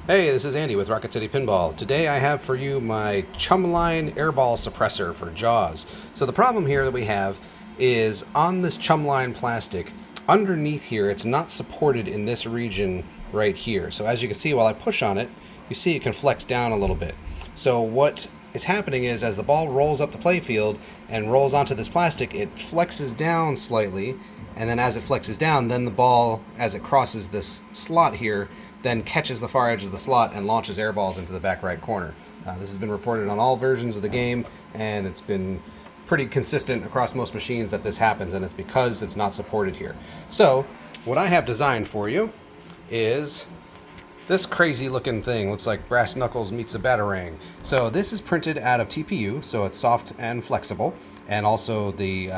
Hey, this is Andy with Rocket City Pinball. Today I have for you my Chumline Airball suppressor for Jaws. So the problem here that we have is on this Chumline plastic, underneath here it's not supported in this region right here. So as you can see, while I push on it, you see it can flex down a little bit. So what is happening is as the ball rolls up the playfield and rolls onto this plastic, it flexes down slightly, and then as it flexes down, then the ball, as it crosses this slot here, then catches the far edge of the slot and launches airballs into the back right corner. This has been reported on all versions of the game, and it's been pretty consistent across most machines that this happens, and it's because it's not supported here. So what I have designed for you is this crazy looking thing. Looks like brass knuckles meets a batarang. So this is printed out of TPU, so it's soft and flexible, and also the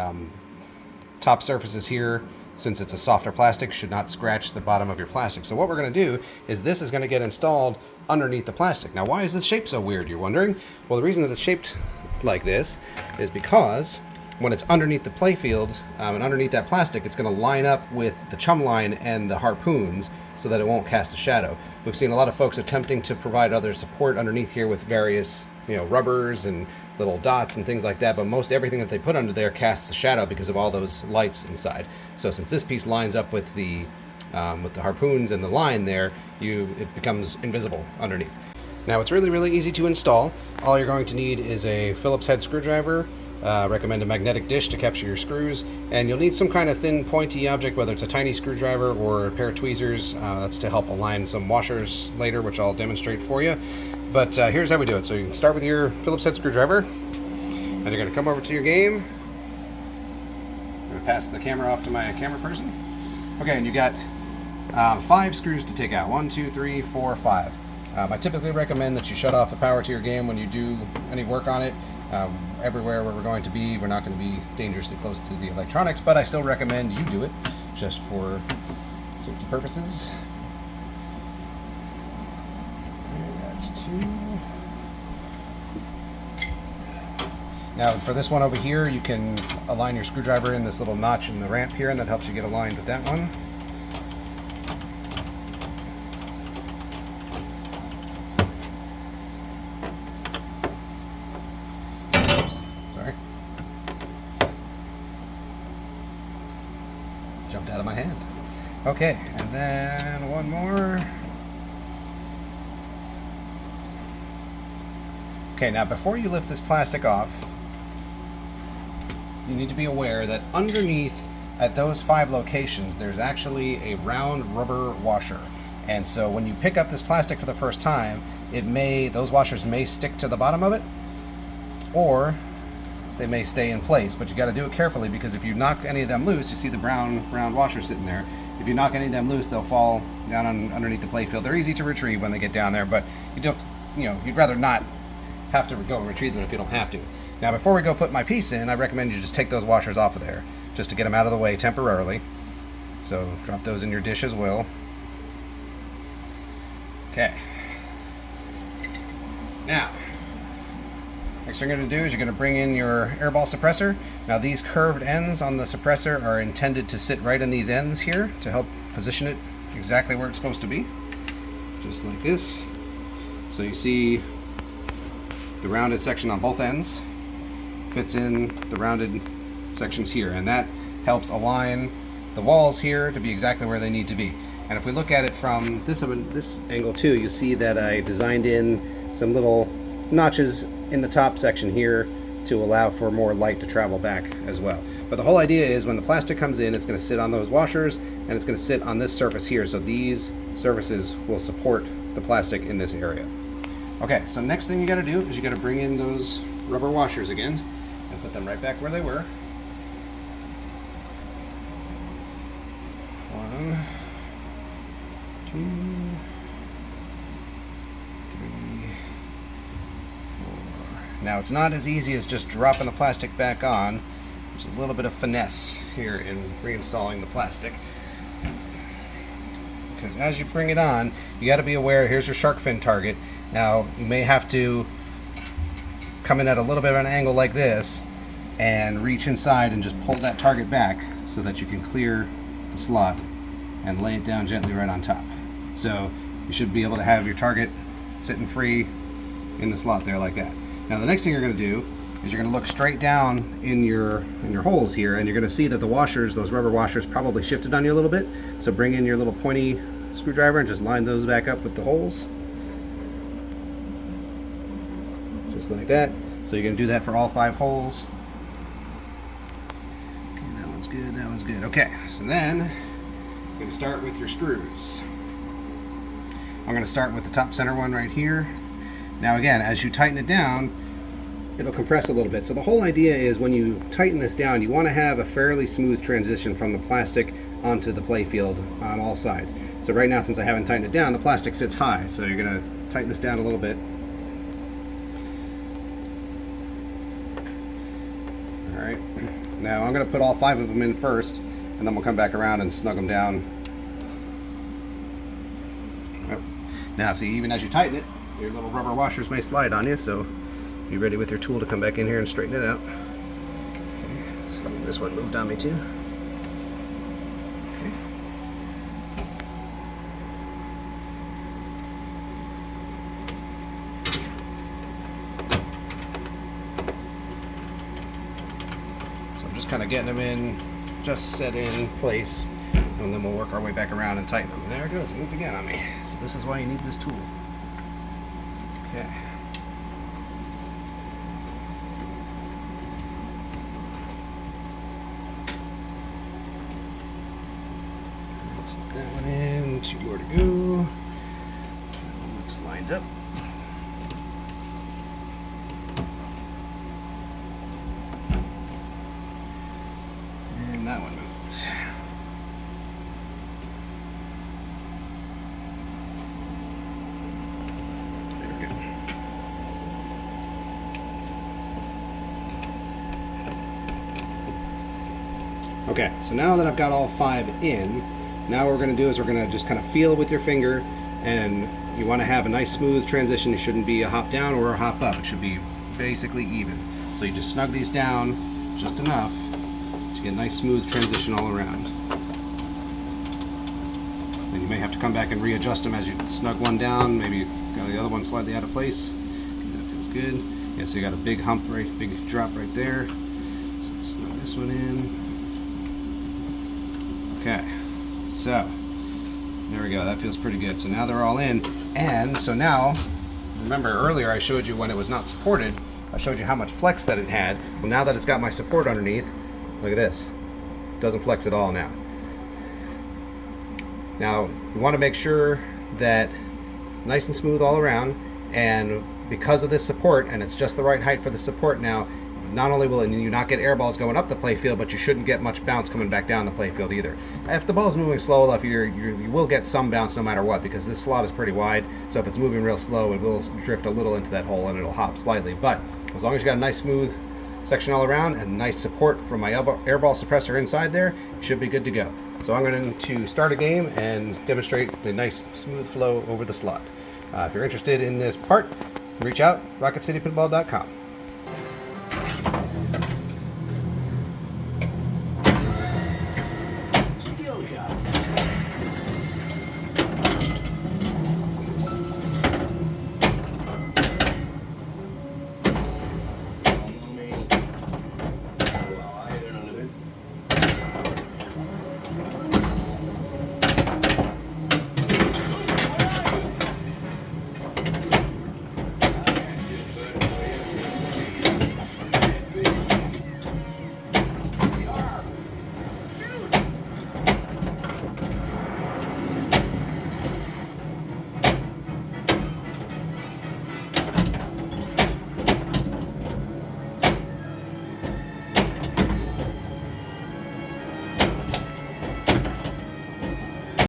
top surfaces here, since it's a softer plastic, should not scratch the bottom of your plastic. So what we're going to do is this is going to get installed underneath the plastic. Now, why is this shape so weird, you're wondering? Well, the reason that it's shaped like this is because when it's underneath the playfield and underneath that plastic, it's going to line up with the chum line and the harpoons so that it won't cast a shadow. We've seen a lot of folks attempting to provide other support underneath here with various, rubbers and little dots and things like that, but most everything that they put under there casts a shadow because of all those lights inside. So since this piece lines up with the harpoons and the line there, it becomes invisible underneath. Now it's really easy to install. All you're going to need is a Phillips head screwdriver. Recommend a magnetic dish to capture your screws, and you'll need some kind of thin pointy object, whether it's a tiny screwdriver or a pair of tweezers. That's to help align some washers later, which I'll demonstrate for you. But here's how we do it. So you start with your Phillips head screwdriver, and you're going to come over to your game. I'm going to pass the camera off to my camera person. Okay, and you got 5 screws to take out. 1, 2, 3, 4, 5. I typically recommend that you shut off the power to your game when you do any work on it. Everywhere where we're going to be, we're not going to be dangerously close to the electronics, but I still recommend you do it just for safety purposes. That's 2. Now for this one over here, you can align your screwdriver in this little notch in the ramp here, and that helps you get aligned with that one. Oops, sorry. Jumped out of my hand. Okay, and then one more. Okay, now before you lift this plastic off, you need to be aware that underneath at those 5 locations, there's actually a round rubber washer. And so when you pick up this plastic for the first time, those washers may stick to the bottom of it, or they may stay in place. But you got to do it carefully, because if you knock any of them loose, you see the brown washer sitting there. If you knock any of them loose, they'll fall down underneath the playfield. They're easy to retrieve when they get down there, but you'd rather not have to go and retrieve them if you don't have to. Now before we go put my piece in, I recommend you just take those washers off of there, just to get them out of the way temporarily. So drop those in your dish as well. Okay. Now, next thing you're going to do is you're going to bring in your airball suppressor. Now these curved ends on the suppressor are intended to sit right in these ends here to help position it exactly where it's supposed to be. Just like this. So you see the rounded section on both ends fits in the rounded sections here, and that helps align the walls here to be exactly where they need to be. And if we look at it from this angle too, you see that I designed in some little notches in the top section here to allow for more light to travel back as well. But the whole idea is when the plastic comes in, it's going to sit on those washers, and it's going to sit on this surface here, so these surfaces will support the plastic in this area. Okay, so next thing you got to do is you got to bring in those rubber washers again and put them right back where they were. 1, 2, 3, 4. Now it's not as easy as just dropping the plastic back on. There's a little bit of finesse here in reinstalling the plastic. Because as you bring it on, you got to be aware, here's your shark fin target. Now you may have to come in at a little bit of an angle like this and reach inside and just pull that target back so that you can clear the slot and lay it down gently right on top. So you should be able to have your target sitting free in the slot there like that. Now the next thing you're going to do is you're going to look straight down in your holes here, and you're going to see that the washers, those rubber washers, probably shifted on you a little bit. So bring in your little pointy screwdriver and just line those back up with the holes. Just like that. So you're going to do that for all 5 holes. Okay, that one's good, that one's good. Okay, so then you're going to start with your screws. I'm going to start with the top center one right here. Now again, as you tighten it down, it'll compress a little bit. So the whole idea is when you tighten this down, you want to have a fairly smooth transition from the plastic onto the playfield on all sides. So right now, since I haven't tightened it down, the plastic sits high. So you're going to tighten this down a little bit. All right. Now I'm going to put all 5 of them in first, and then we'll come back around and snug them down. Oh. Now see, even as you tighten it, your little rubber washers may slide on you, so be ready with your tool to come back in here and straighten it out. Okay, so this one moved on me too. Okay. So I'm just kind of getting them in, just set in place, and then we'll work our way back around and tighten them. And there it goes, it moved again on me. So this is why you need this tool. Okay. Slip that one in, 2 more to go. That one looks lined up. And that one moved. Okay, so now that I've got all 5 in, now what we're going to do is we're going to just kind of feel with your finger, and you want to have a nice smooth transition. It shouldn't be a hop down or a hop up. It should be basically even. So you just snug these down just enough to get a nice smooth transition all around. Then you may have to come back and readjust them as you snug one down, maybe got the other one slightly out of place. Okay, that feels good. Yeah, so you got a big hump, big drop right there. So snug this one in. Okay, so there we go, that feels pretty good. So now they're all in, and so now, remember earlier I showed you when it was not supported, I showed you how much flex that it had. Well, now that it's got my support underneath, look at this, it doesn't flex at all now. Now, you want to make sure that nice and smooth all around, and because of this support, and it's just the right height for the support now, not only will you not get air balls going up the playfield, but you shouldn't get much bounce coming back down the playfield either. If the ball's moving slow enough, you will get some bounce no matter what, because this slot is pretty wide, so if it's moving real slow, it will drift a little into that hole and it'll hop slightly. But as long as you got a nice smooth section all around and nice support from my airball suppressor inside there, you should be good to go. So I'm going to start a game and demonstrate the nice smooth flow over the slot. If you're interested in this part, reach out, rocketcitypinball.com.